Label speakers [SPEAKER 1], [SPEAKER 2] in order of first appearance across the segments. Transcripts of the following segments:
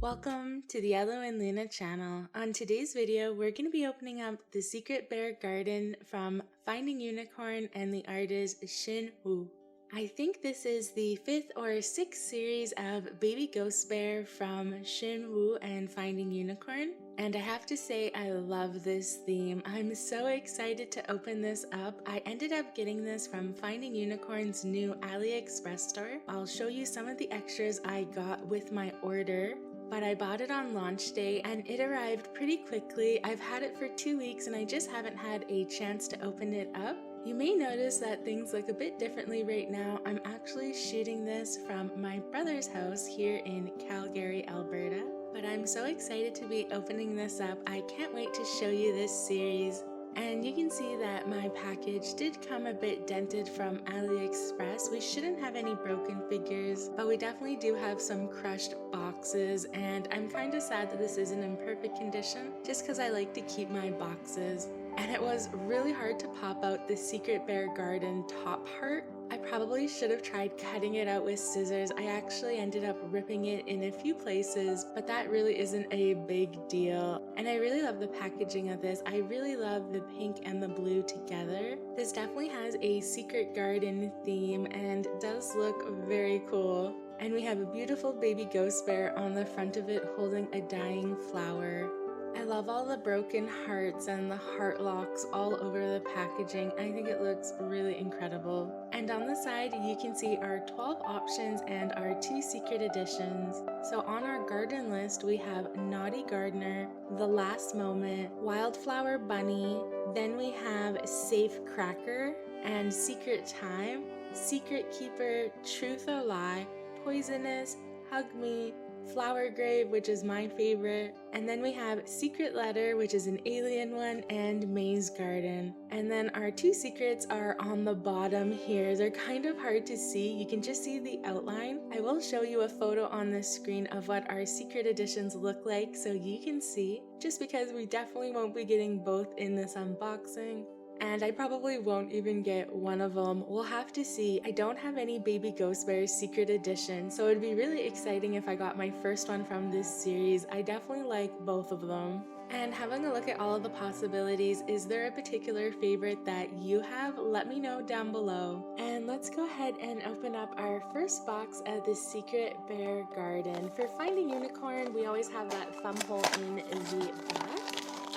[SPEAKER 1] Welcome to the Yellow and Luna channel. On today's video, we're going to be opening up the Secret Bear Garden from Finding Unicorn, and the art is Shin Woo. I think this is the 5th or 6th series of Baby Ghost Bear from Shin Woo and Finding Unicorn, and I have to say I love this theme. I'm so excited to open this up. I ended up getting this from Finding Unicorn's new AliExpress store. I'll show you some of the extras I got with my order. But I bought it on launch day and it arrived pretty quickly. I've had it for 2 weeks and I just haven't had a chance to open it up. You may notice that things look a bit differently right now. I'm actually shooting this from my brother's house here in Calgary, Alberta. But I'm so excited to be opening this up. I can't wait to show you this series. And you can see that my package did come a bit dented from AliExpress. We shouldn't have any broken figures, but we definitely do have some crushed boxes, and I'm kind of sad that this isn't in perfect condition, just because I like to keep my boxes. And it was really hard to pop out the Secret Bear Garden top heart. I probably should have tried cutting it out with scissors. I actually ended up ripping it in a few places, but that really isn't a big deal. And I really love the packaging of this. I really love the pink and the blue together. This definitely has a secret garden theme and does look very cool. And we have a beautiful baby ghost bear on the front of it holding a dying flower. I love all the broken hearts and the heart locks all over the packaging. I think it looks really incredible. And on the side, you can see our 12 options and our 2 secret editions. So on our garden list, we have Naughty Gardener, The Last Moment, Wildflower Bunny, then we have Safe Cracker and Secret Time, Secret Keeper, Truth or Lie, Poisonous, Hug Me, Flower Grave, which is my favorite, and then we have Secret Letter, which is an alien one, and Maze Garden. And then our 2 secrets are on the bottom here. They're kind of hard to see. You can just see the outline. I will show you a photo on the screen of what our secret editions look like so you can see, just because we definitely won't be getting both in this unboxing. And I probably won't even get one of them. We'll have to see. I don't have any Baby Ghost Bears Secret Edition, so it'd be really exciting if I got my first one from this series. I definitely like both of them. And having a look at all of the possibilities, is there a particular favorite that you have? Let me know down below. And let's go ahead and open up our first box of the Secret Bear Garden. For Finding Unicorn, we always have that thumb hole in the back.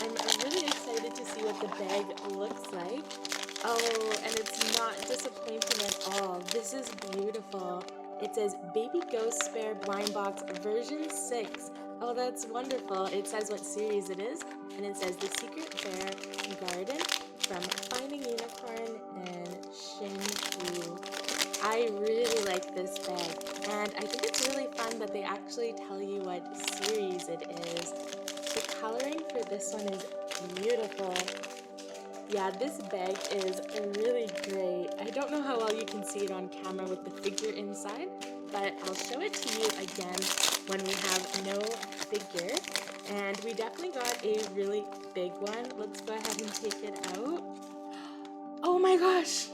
[SPEAKER 1] I'm really excited to see what the bag looks like. Oh, and it's not disappointing at all. This is beautiful. It says Baby Ghost Bear Blind Box version 6. Oh, that's wonderful. It says what series it is, and it says The Secret Bear Garden from Finding Unicorn and Shin Woo. I really like this bag, and I think it's really fun that they actually tell you what series it is. The coloring for this one is beautiful. Yeah, this bag is really great. I don't know how well you can see it on camera with the figure inside, but I'll show it to you again when we have no figure. And we definitely got a really big one. Let's go ahead and take it out. Oh my gosh!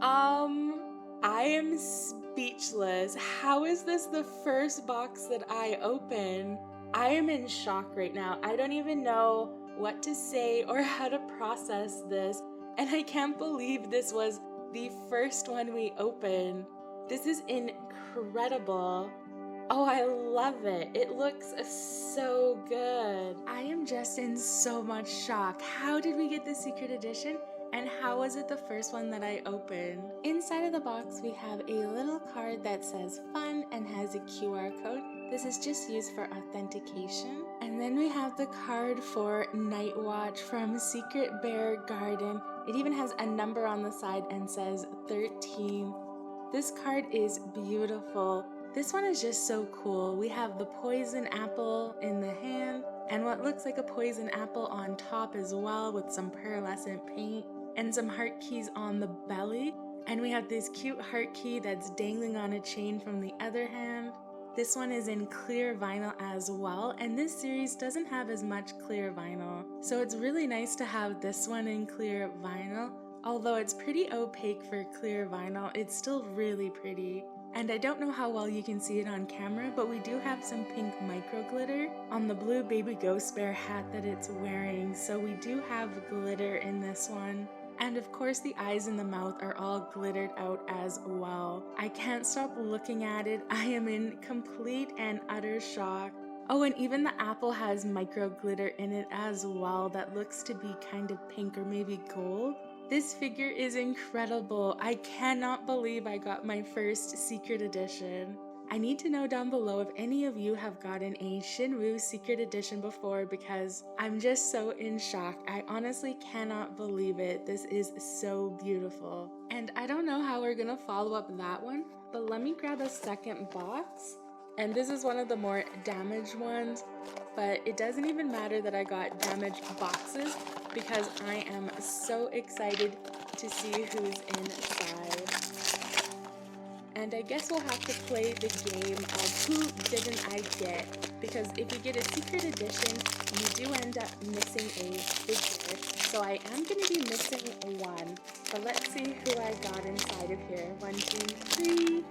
[SPEAKER 1] I am speechless. How is this the first box that I open? I am in shock right now. I don't even know what to say or how to process this, and I can't believe this was the first one we opened. This is incredible. Oh, I love it. It looks so good. I am just in so much shock. How did we get the secret edition? And how was it the first one that I opened? Inside of the box, we have a little card that says fun and has a QR code. This is just used for authentication. And then we have the card for Night Watch from Secret Bear Garden. It even has a number on the side and says 13. This card is beautiful. This one is just so cool. We have the poison apple in the hand and what looks like a poison apple on top as well with some pearlescent paint and some heart keys on the belly. And we have this cute heart key that's dangling on a chain from the other hand. This one is in clear vinyl as well, and this series doesn't have as much clear vinyl. So it's really nice to have this one in clear vinyl. Although it's pretty opaque for clear vinyl, it's still really pretty. And I don't know how well you can see it on camera, but we do have some pink micro glitter on the blue baby ghost bear hat that it's wearing. So we do have glitter in this one. And of course the eyes and the mouth are all glittered out as well. I can't stop looking at it. I am in complete and utter shock. Oh, and even the apple has micro glitter in it as well that looks to be kind of pink or maybe gold. This figure is incredible. I cannot believe I got my first secret edition. I need to know down below if any of you have gotten a Shin Woo secret edition before, because I'm just so in shock. I honestly cannot believe it. This is so beautiful. And I don't know how we're gonna follow up that one, but let me grab a second box. And this is one of the more damaged ones, but it doesn't even matter that I got damaged boxes because I am so excited to see who's inside. And I guess we'll have to play the game of who didn't I get, because if you get a secret edition, you do end up missing a figure. So I am going to be missing one, but let's see who I got inside of here. 1, 2, 3.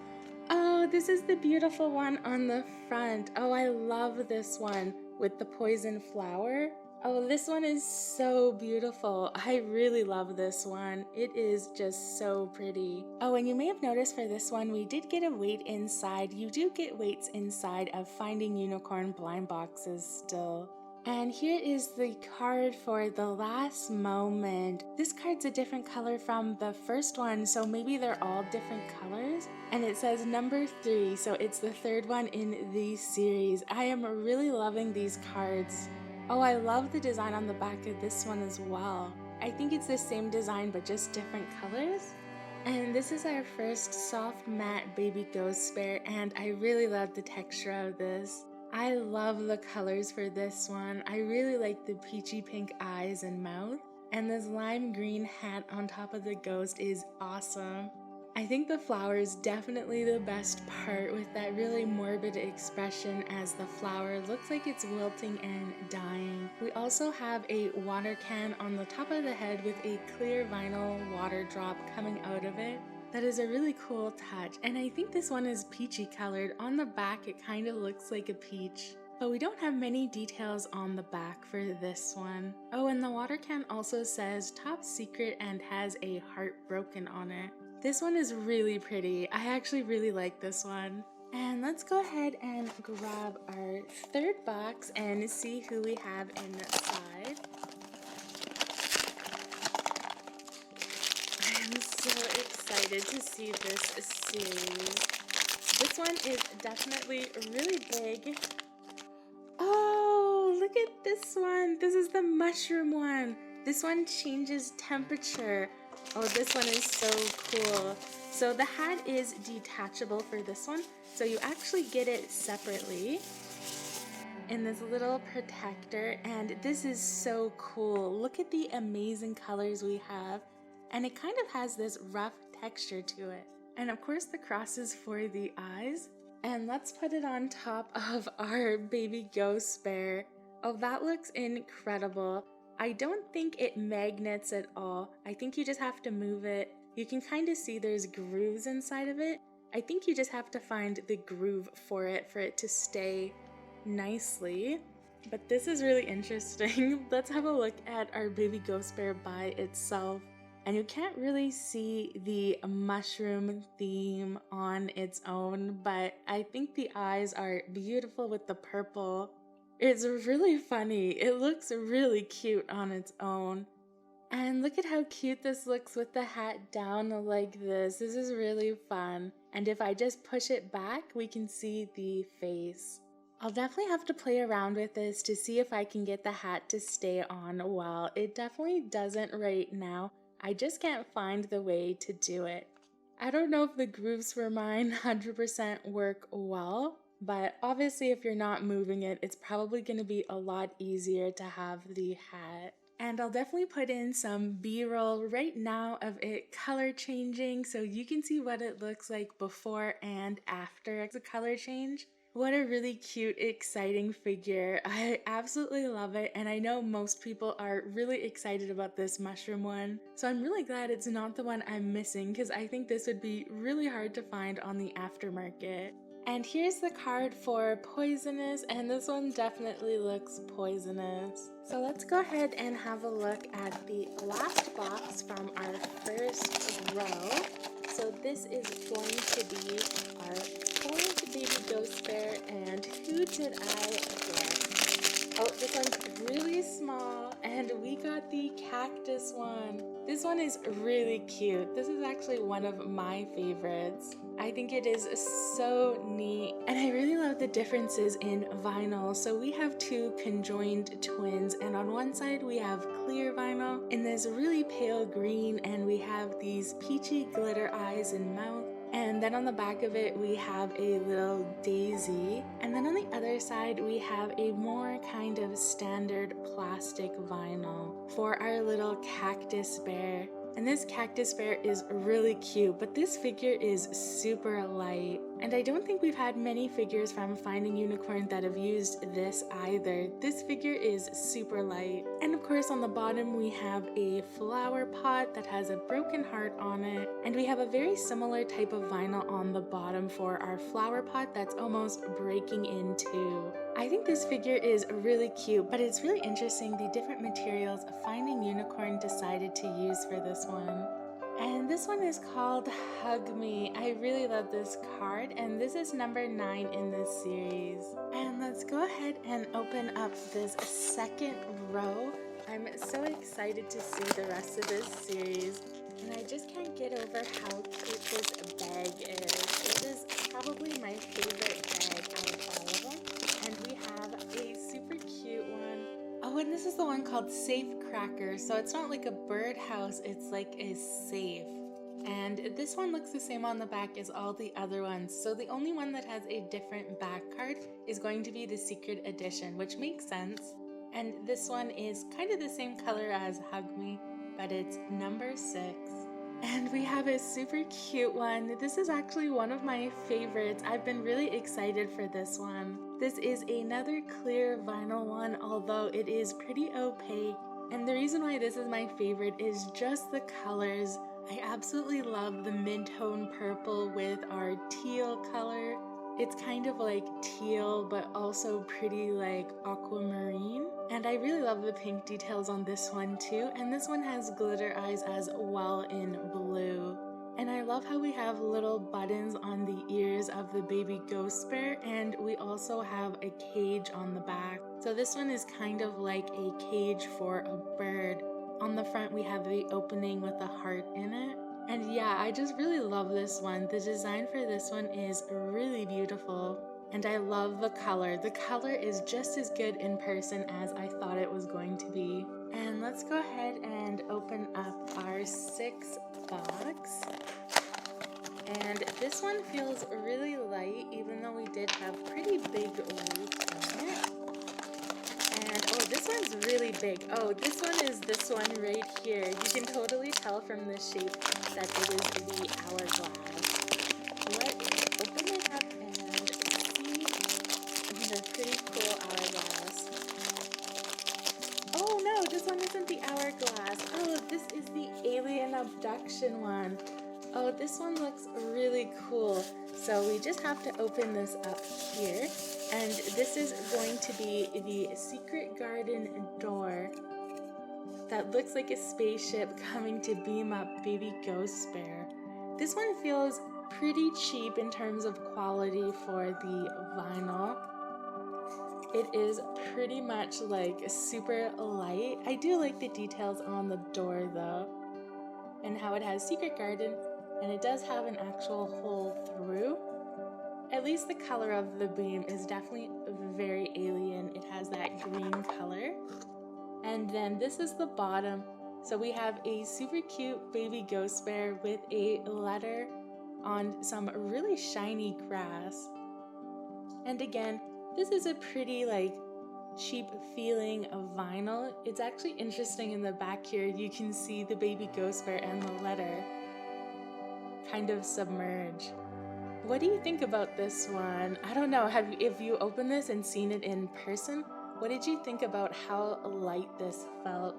[SPEAKER 1] Oh, this is the beautiful one on the front. Oh, I love this one with the poison flower. Oh, this one is so beautiful. I really love this one. It is just so pretty. Oh, and you may have noticed for this one, we did get a weight inside. You do get weights inside of Finding Unicorn blind boxes still. And here is the card for the last moment. This card's a different color from the first one, so maybe they're all different colors. And it says number 3, so it's the third one in the series. I am really loving these cards. Oh, I love the design on the back of this one as well. I think it's the same design but just different colors. And this is our first soft matte baby ghost bear, and I really love the texture of this. I love the colors for this one. I really like the peachy pink eyes and mouth. And this lime green hat on top of the ghost is awesome. I think the flower is definitely the best part, with that really morbid expression as the flower looks like it's wilting and dying. We also have a water can on the top of the head with a clear vinyl water drop coming out of it. That is a really cool touch, and I think this one is peachy colored. On the back it kind of looks like a peach, but we don't have many details on the back for this one. Oh, and the water can also says top secret and has a heart broken on it. This one is really pretty. I actually really like this one. And let's go ahead and grab our third box and see who we have inside. I'm so excited to see this series. This one is definitely really big. Oh, look at this one. This is the mushroom one. This one changes temperature. Oh, this one is so cool. So the hat is detachable for this one, so you actually get it separately in this little protector, and this is so cool. Look at the amazing colors we have, and it kind of has this rough texture to it. And of course the cross is for the eyes. And let's put it on top of our baby ghost bear. Oh, that looks incredible. I don't think it magnets at all. I think you just have to move it. You can kind of see there's grooves inside of it. I think you just have to find the groove for it to stay nicely. But this is really interesting. Let's have a look at our baby ghost bear by itself. And you can't really see the mushroom theme on its own, but I think the eyes are beautiful with the purple. It's really funny. It looks really cute on its own. And look at how cute this looks with the hat down like this. This is really fun. And if I just push it back, we can see the face. I'll definitely have to play around with this to see if I can get the hat to stay on well. It definitely doesn't right now. I just can't find the way to do it. I don't know if the grooves for mine 100% work well, but obviously if you're not moving it, it's probably going to be a lot easier to have the hat. And I'll definitely put in some B-roll right now of it color changing so you can see what it looks like before and after the color change. What a really cute, exciting figure. I absolutely love it, and I know most people are really excited about this mushroom one. So I'm really glad it's not the one I'm missing, because I think this would be really hard to find on the aftermarket. And here's the card for Poisonous, and this one definitely looks poisonous. So let's go ahead and have a look at the last box from our first row. So this is going to be our fourth baby ghost bear, and who did I get? Oh, this one's really small, and we got the cactus one. This one is really cute. This is actually one of my favorites. I think it is so neat, and I really love the differences in vinyl. So we have two conjoined twins, and on one side we have clear vinyl in this really pale green, and we have these peachy glitter eyes and mouth. And then on the back of it, we have a little daisy. And then on the other side, we have a more kind of standard plastic vinyl for our little cactus bear. And this cactus bear is really cute, but this figure is super light. And I don't think we've had many figures from Finding Unicorn that have used this either. This figure is super light. And of course on the bottom we have a flower pot that has a broken heart on it. And we have a very similar type of vinyl on the bottom for our flower pot that's almost breaking in two. I think this figure is really cute, but it's really interesting the different materials Finding Unicorn decided to use for this one. And this one is called Hug Me. I really love this card, and this is number 9 in this series. And let's go ahead and open up this second row. I'm so excited to see the rest of this series, and I just can't get over how cute this bag is. It is probably my favorite bag out of all of them. And we have a super cute one. Oh, and this is the one called Safe Cracker. So it's not like a birdhouse, it's like a safe. And this one looks the same on the back as all the other ones. So the only one that has a different back card is going to be the secret edition, which makes sense. And this one is kind of the same color as Hug Me, but it's number 6. And we have a super cute one. This is actually one of my favorites. I've been really excited for this one. This is another clear vinyl one, although it is pretty opaque. And the reason why this is my favorite is just the colors. I absolutely love the mid-tone purple with our teal color. It's kind of like teal, but also pretty like aquamarine. And I really love the pink details on this one too. And this one has glitter eyes as well in blue. And I love how we have little buttons on the ears of the baby ghost bear, and we also have a cage on the back. So this one is kind of like a cage for a bird. On the front we have the opening with a heart in it. And yeah, I just really love this one. The design for this one is really beautiful. And I love the color. The color is just as good in person as I thought it was going to be. And let's go ahead and open up our 6th box. And this one feels really light, even though we did have pretty big roots on it. And oh, this one's really big. Oh, this one is this one right here. You can totally tell from the shape that it is the hourglass. Let's open it up and see the pretty cool hourglass. Oh no, this one isn't the hourglass. Oh, this is the alien abduction one. Oh, this one looks really cool. So we just have to open this up here. And this is going to be the secret garden door that looks like a spaceship coming to beam up baby ghost bear. This one feels pretty cheap in terms of quality for the vinyl. It is pretty much like super light. I do like the details on the door though, and how it has secret garden, and it does have an actual hole through. At least the color of the beam is definitely very alien. It has that green color. And then this is the bottom. So we have a super cute baby ghost bear with a letter on some really shiny grass. And again, this is a pretty like cheap feeling of vinyl. It's actually interesting in the back here, you can see the baby ghost bear and the letter kind of submerge. What do you think about this one? I don't know, if you opened this and seen it in person, what did you think about how light this felt?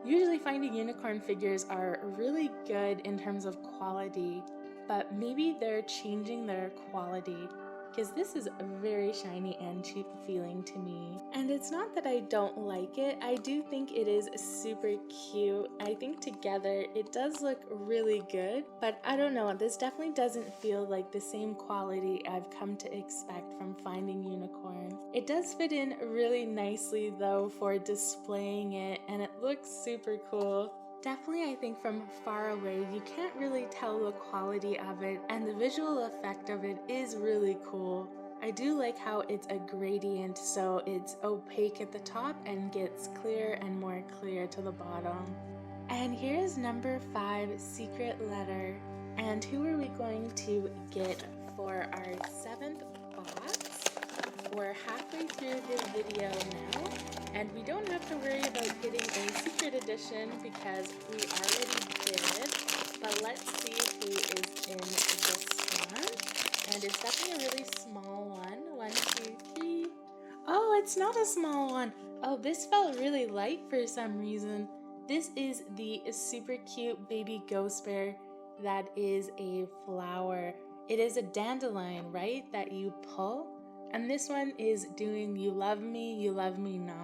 [SPEAKER 1] Usually Finding Unicorn figures are really good in terms of quality, but maybe they're changing their quality, because this is very shiny and cheap feeling to me. And it's not that I don't like it, I do think it is super cute. I think together it does look really good, but I don't know, this definitely doesn't feel like the same quality I've come to expect from Finding Unicorn. It does fit in really nicely though for displaying it, and it looks super cool. Definitely, I think from far away, you can't really tell the quality of it, and the visual effect of it is really cool. I do like how it's a gradient, so it's opaque at the top and gets clearer and more clear to the bottom. And here's number 5, Secret Letter. And who are we going to get for our 7th box? We're halfway through the video now, and we don't have to worry about getting a secret edition because we already did, but let's see who is in this one. And it's definitely a really small one. 1, 2, 3. Oh, it's not a small one. Oh, this felt really light for some reason. This is the super cute baby ghost bear that is a flower. It is a dandelion, right, that you pull? And this one is doing You Love Me Not.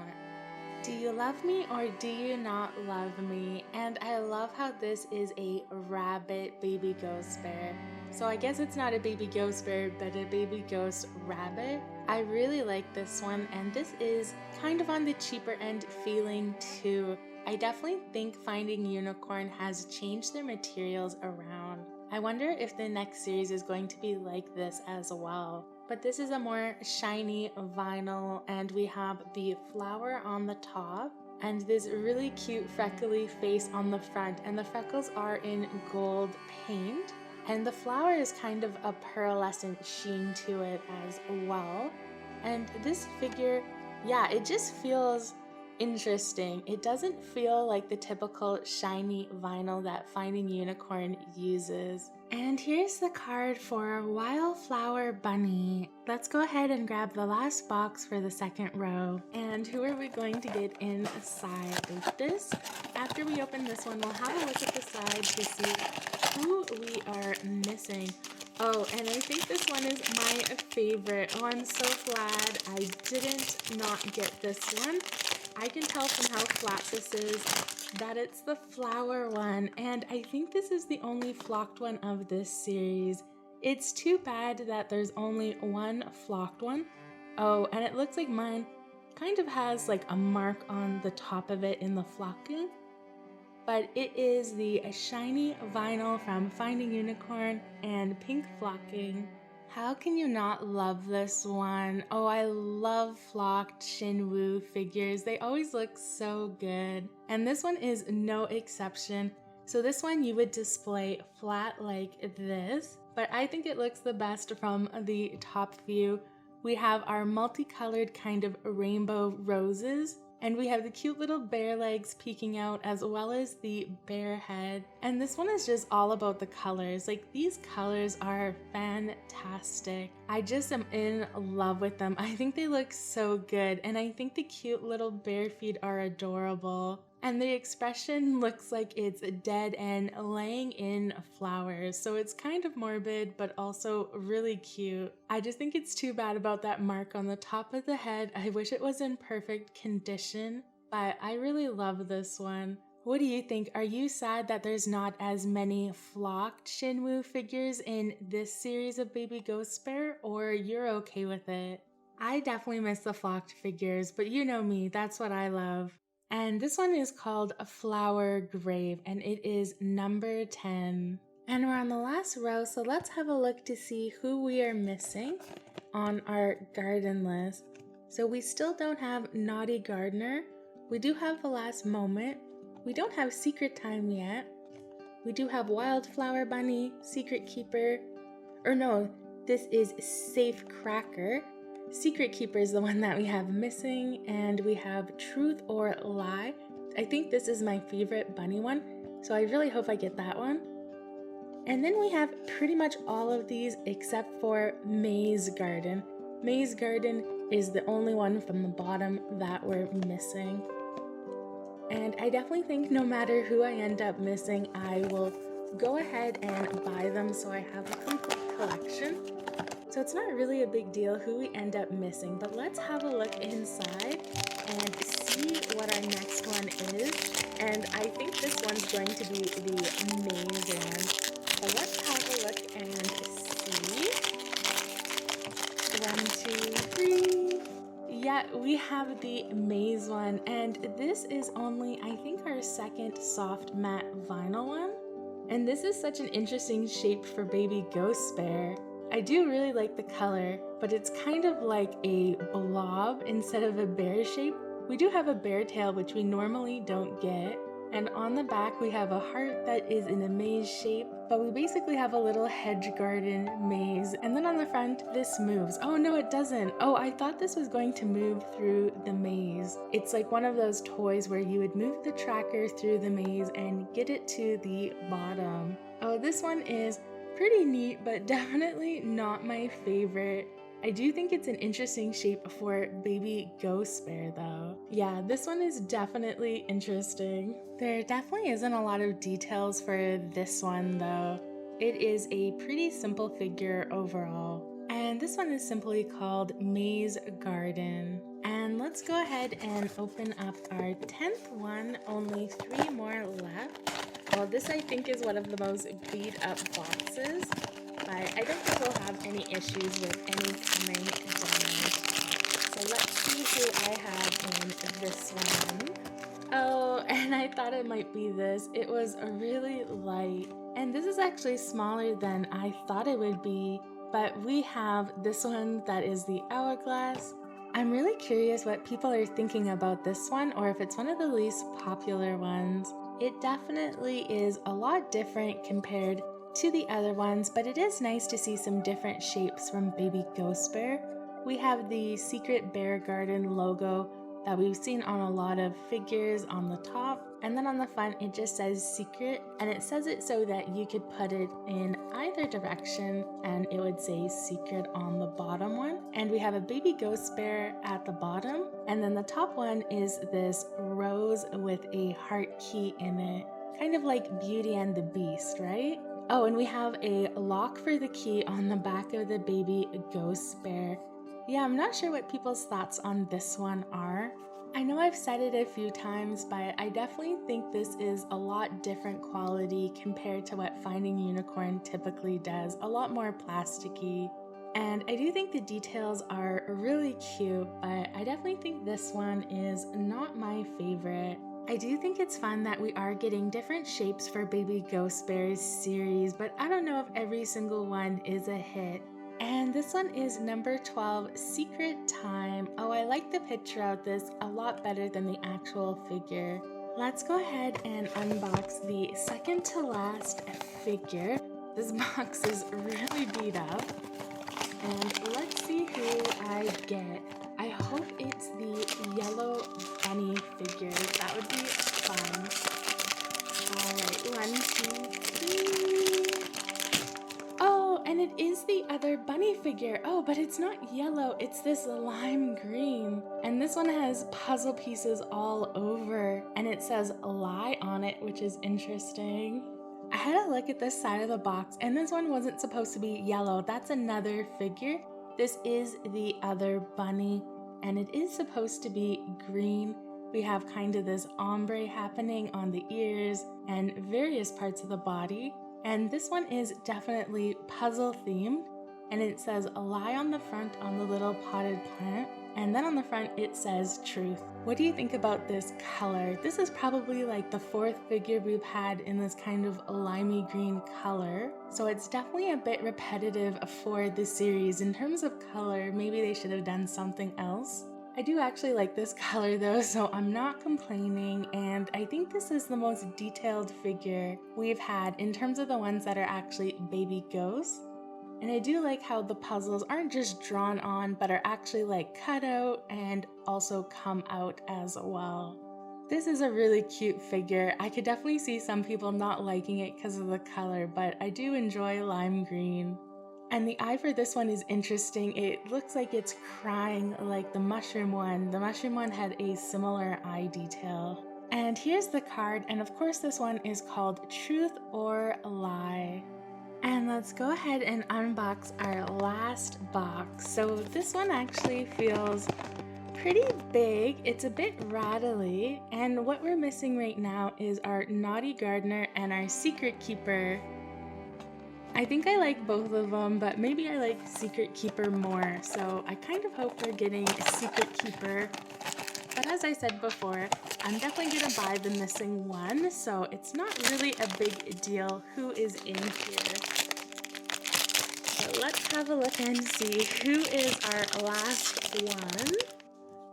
[SPEAKER 1] Do you love me or do you not love me? And I love how this is a rabbit baby ghost bear. So I guess it's not a baby ghost bear, but a baby ghost rabbit. I really like this one, and this is kind of on the cheaper end feeling too. I definitely think Finding Unicorn has changed their materials around. I wonder if the next series is going to be like this as well. But this is a more shiny vinyl, and we have the flower on the top and this really cute freckly face on the front, and the freckles are in gold paint, and the flower is kind of a pearlescent sheen to it as well. And this figure, yeah, it just feels interesting. It doesn't feel like the typical shiny vinyl that Finding Unicorn uses. And here's the card for Wildflower Bunny. Let's go ahead and grab the last box for the second row. And who are we going to get inside this? After we open this one, we'll have a look at the side to see who we are missing. Oh, and I think this one is my favorite. Oh, I'm so glad I didn't not get this one. I can tell from how flat this is that it's the flower one, and I think this is the only flocked one of this series. It's too bad that there's only one flocked one. Oh, and it looks like mine kind of has like a mark on the top of it in the flocking. But it is the shiny vinyl from Finding Unicorn and pink flocking. How can you not love this one? Oh, I love flocked Shin Woo figures. They always look so good. And this one is no exception. So this one you would display flat like this, but I think it looks the best from the top view. We have our multicolored kind of rainbow roses, and we have the cute little bear legs peeking out as well as the bear head. And this one is just all about the colors. Like, these colors are fantastic. I just am in love with them. I think they look so good, and I think the cute little bear feet are adorable. And the expression looks like it's dead and laying in flowers, so it's kind of morbid but also really cute. I just think it's too bad about that mark on the top of the head. I wish it was in perfect condition, but I really love this one. What do you think? Are you sad that there's not as many flocked Shin Woo figures in this series of Baby Ghost Bear, or you're okay with it? I definitely miss the flocked figures, but you know me, that's what I love. And this one is called A Flower Grave, and it is number 10. And we're on the last row, so let's have a look to see who we are missing on our garden list. So we still don't have Naughty Gardener. We do have The Last Moment. We don't have Secret Time yet. We do have Wildflower Bunny, Secret Keeper, or no, this is Safe Cracker. Secret Keeper is the one that we have missing, and we have Truth or Lie. I think this is my favorite bunny one, so I really hope I get that one. And then we have pretty much all of these except for Maze Garden. Maze Garden is the only one from the bottom that we're missing. And I definitely think no matter who I end up missing, I will go ahead and buy them so I have a complete collection. So it's not really a big deal who we end up missing, but let's have a look inside and see what our next one is. And I think this one's going to be the maze one. So let's have a look and see. 1, 2, 3. Yeah, we have the maze one, and this is only, I think, our second soft matte vinyl one. And this is such an interesting shape for baby ghost bear. I do really like the color, but it's kind of like a blob instead of a bear shape. We do have a bear tail, which we normally don't get. And on the back, we have a heart that is in a maze shape, but we basically have a little hedge garden maze. And then on the front, this moves. Oh, no, it doesn't. Oh, I thought this was going to move through the maze. It's like one of those toys where you would move the tracker through the maze and get it to the bottom. Oh, this one is pretty neat, but definitely not my favorite. I do think it's an interesting shape for baby ghost bear though. Yeah, this one is definitely interesting. There definitely isn't a lot of details for this one though. It is a pretty simple figure overall. And this one is simply called Maze Garden. And let's go ahead and open up our 10th one, only 3 more left. Well, this I think is one of the most beat up boxes. But I don't think we'll have any issues with any coming demos. So let's see who I have in this one. Oh, and I thought it might be this. It was really light. And this is actually smaller than I thought it would be. But we have this one that is the hourglass. I'm really curious what people are thinking about this one, or if it's one of the least popular ones. It definitely is a lot different compared to the other ones, but it is nice to see some different shapes from baby ghost bear. We have the Secret Bear Garden logo that we've seen on a lot of figures on the top, and then on the front it just says secret, and it says it so that you could put it in either direction and it would say secret on the bottom one. And we have a baby ghost bear at the bottom, and then the top one is this rose with a heart key in it, kind of like Beauty and the Beast, right? Oh, and we have a lock for the key on the back of the baby ghost bear. Yeah, I'm not sure what people's thoughts on this one are. I know I've said it a few times, but I definitely think this is a lot different quality compared to what Finding Unicorn typically does, a lot more plasticky. And I do think the details are really cute, but I definitely think this one is not my favorite. I do think it's fun that we are getting different shapes for Baby Ghost Bears series, but I don't know if every single one is a hit. And this one is number 12, Secret Time. Oh, I like the picture of this a lot better than the actual figure. Let's go ahead and unbox the second to last figure. This box is really beat up. And let's see who I get. I hope it's the yellow bunny figure. That would be fun. Alright, 1, 2, 3. Oh, and it is the other bunny figure. Oh, but it's not yellow. It's this lime green. And this one has puzzle pieces all over. And it says lie on it, which is interesting. I had a look at this side of the box, and this one wasn't supposed to be yellow. That's another figure. This is the other bunny, and it is supposed to be green. We have kind of this ombre happening on the ears and various parts of the body. And this one is definitely puzzle themed, and it says lie on the front on the little potted plant. And then on the front it says truth. What do you think about this color? This is probably like the 4th figure we've had in this kind of limey green color. So it's definitely a bit repetitive for the series. In terms of color, maybe they should have done something else. I do actually like this color though, so I'm not complaining, and I think this is the most detailed figure we've had in terms of the ones that are actually baby ghosts. And I do like how the puzzles aren't just drawn on, but are actually like cut out and also come out as well. This is a really cute figure. I could definitely see some people not liking it because of the color, but I do enjoy lime green. And the eye for this one is interesting. It looks like it's crying like the mushroom one. The mushroom one had a similar eye detail. And here's the card, and of course this one is called Truth or Lie. And let's go ahead and unbox our last box. So this one actually feels pretty big. It's a bit rattly, and what we're missing right now is our Naughty Gardener and our Secret Keeper. I think I like both of them, but maybe I like Secret Keeper more, so I kind of hope we're getting a Secret Keeper. But as I said before, I'm definitely going to buy the missing one, so it's not really a big deal who is in here. So let's have a look and see who is our last one.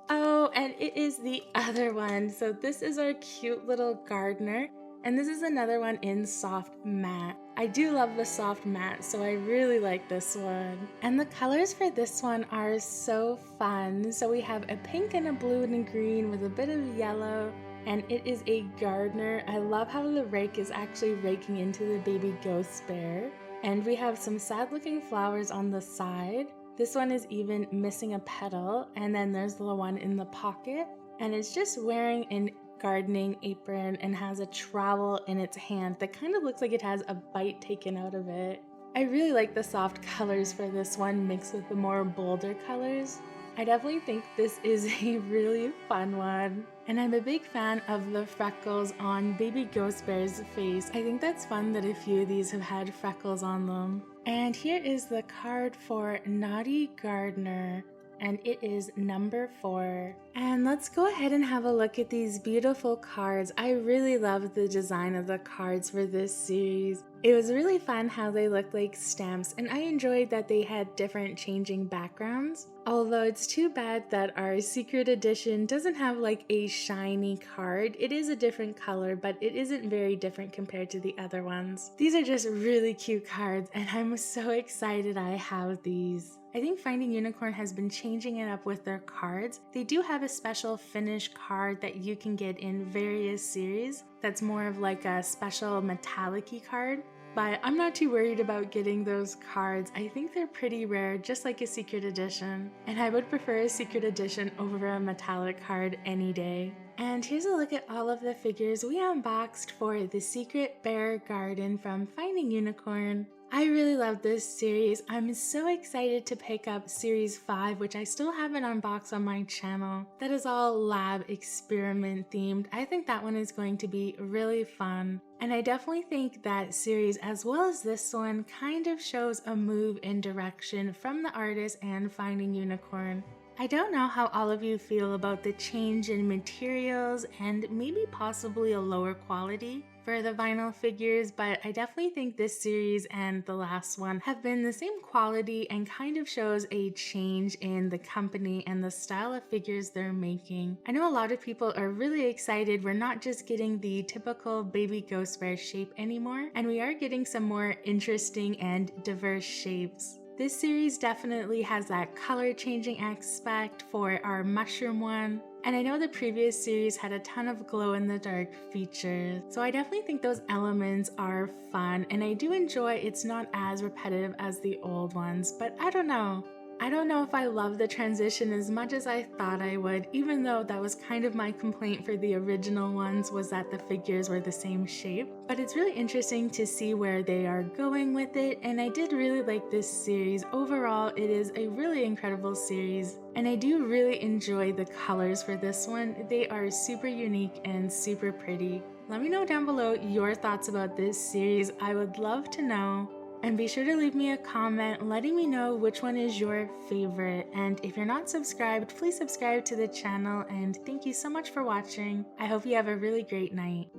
[SPEAKER 1] Oh, and it is the other one. So this is our cute little gardener. And this is another one in soft matte. I do love the soft matte, so I really like this one. And the colors for this one are so fun. So we have a pink and a blue and a green with a bit of yellow, and it is a gardener. I love how the rake is actually raking into the baby ghost bear. And we have some sad looking flowers on the side. This one is even missing a petal, and then there's the one in the pocket. And it's just wearing an gardening apron and has a trowel in its hand that kind of looks like it has a bite taken out of it. I really like the soft colors for this one mixed with the more bolder colors. I definitely think this is a really fun one. And I'm a big fan of the freckles on baby ghost bear's face. I think that's fun that a few of these have had freckles on them. And here is the card for Naughty Gardener, and it is number 4. And let's go ahead and have a look at these beautiful cards. I really love the design of the cards for this series. It was really fun how they looked like stamps, and I enjoyed that they had different changing backgrounds. Although it's too bad that our secret edition doesn't have like a shiny card. It is a different color, but it isn't very different compared to the other ones. These are just really cute cards, and I'm so excited I have these. I think Finding Unicorn has been changing it up with their cards. They do have a special finish card that you can get in various series that's more of like a special metallic-y card. But I'm not too worried about getting those cards. I think they're pretty rare, just like a secret edition. And I would prefer a secret edition over a metallic card any day. And here's a look at all of the figures we unboxed for the Secret Bear Garden from Finding Unicorn. I really love this series. I'm so excited to pick up Series 5, which I still haven't unboxed on my channel. That is all lab experiment themed. I think that one is going to be really fun. And I definitely think that series, as well as this one, kind of shows a move in direction from the artist and Finding Unicorn. I don't know how all of you feel about the change in materials and maybe possibly a lower quality for the vinyl figures, but I definitely think this series and the last one have been the same quality and kind of shows a change in the company and the style of figures they're making. I know a lot of people are really excited. We're not just getting the typical baby ghost bear shape anymore, and we are getting some more interesting and diverse shapes. This series definitely has that color changing aspect for our mushroom one. And I know the previous series had a ton of glow in the dark features. So I definitely think those elements are fun, and I do enjoy it's not as repetitive as the old ones, but I don't know. I don't know if I love the transition as much as I thought I would, even though that was kind of my complaint for the original ones, was that the figures were the same shape. But it's really interesting to see where they are going with it, and I did really like this series. Overall, it is a really incredible series, and I do really enjoy the colors for this one. They are super unique and super pretty. Let me know down below your thoughts about this series. I would love to know. And be sure to leave me a comment letting me know which one is your favorite. And if you're not subscribed, please subscribe to the channel, and thank you so much for watching. I hope you have a really great night.